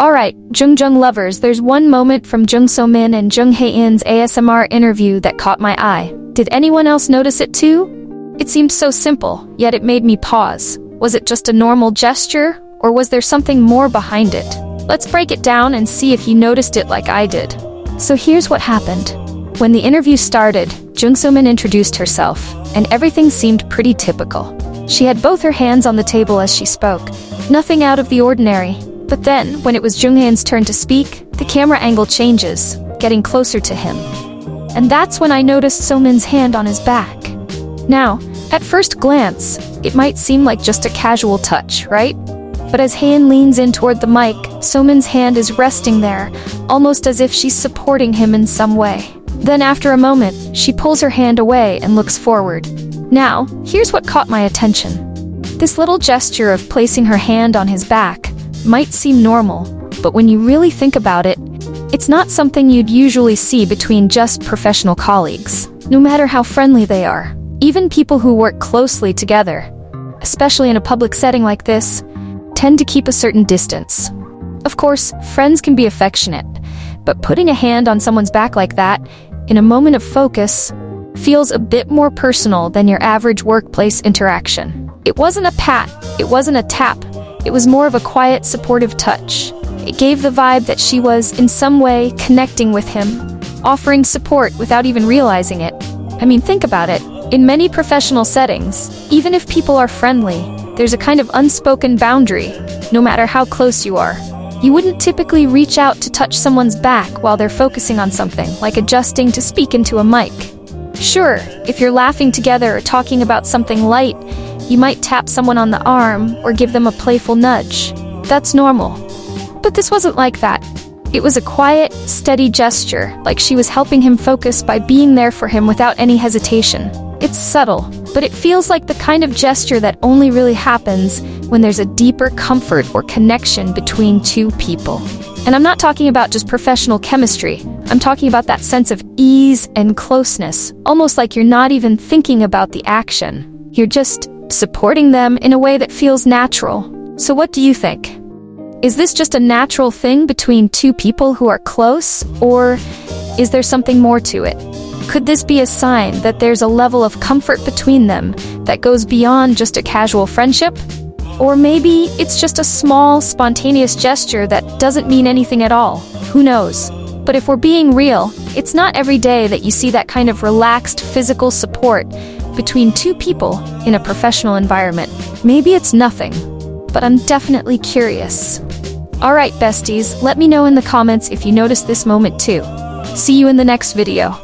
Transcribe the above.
Alright, Jung lovers, there's one moment from Jung So-min and Jung Hae-in's ASMR interview that caught my eye. Did anyone else notice it too? It seemed so simple, yet it made me pause. Was it just a normal gesture, or was there something more behind it? Let's break it down and see if you noticed it like I did. So here's what happened. When the interview started, Jung So-min introduced herself, and everything seemed pretty typical. She had both her hands on the table as she spoke. Nothing out of the ordinary. But then, when it was Jung Hae-in's turn to speak, the camera angle changes, getting closer to him. And that's when I noticed So-min's hand on his back. Now, at first glance, it might seem like just a casual touch, right? But as Hae-in leans in toward the mic, So-min's hand is resting there, almost as if she's supporting him in some way. Then after a moment, she pulls her hand away and looks forward. Now, here's what caught my attention. This little gesture of placing her hand on his back might seem normal, but when you really think about it, it's not something you'd usually see between just professional colleagues, no matter how friendly they are. Even people who work closely together, especially in a public setting like this, tend to keep a certain distance. Of course, friends can be affectionate, but putting a hand on someone's back like that, in a moment of focus, feels a bit more personal than your average workplace interaction. It wasn't a pat, it wasn't a tap, it was more of a quiet, supportive touch. It gave the vibe that she was, in some way, connecting with him, offering support without even realizing it. I mean, think about it. In many professional settings, even if people are friendly, there's a kind of unspoken boundary, no matter how close you are. You wouldn't typically reach out to touch someone's back while they're focusing on something, like adjusting to speak into a mic. Sure, if you're laughing together or talking about something light, you might tap someone on the arm or give them a playful nudge. That's normal. But this wasn't like that. It was a quiet, steady gesture, like she was helping him focus by being there for him without any hesitation. It's subtle, but it feels like the kind of gesture that only really happens when there's a deeper comfort or connection between two people. And I'm not talking about just professional chemistry. I'm talking about that sense of ease and closeness, almost like you're not even thinking about the action. You're just supporting them in a way that feels natural. So what do you think? Is this just a natural thing between two people who are close, or is there something more to it? Could this be a sign that there's a level of comfort between them that goes beyond just a casual friendship? Or maybe it's just a small, spontaneous gesture that doesn't mean anything at all. Who knows? But if we're being real, it's not every day that you see that kind of relaxed physical support between two people in a professional environment. Maybe it's nothing, but I'm definitely curious. Alright besties, let me know in the comments if you noticed this moment too. See you in the next video.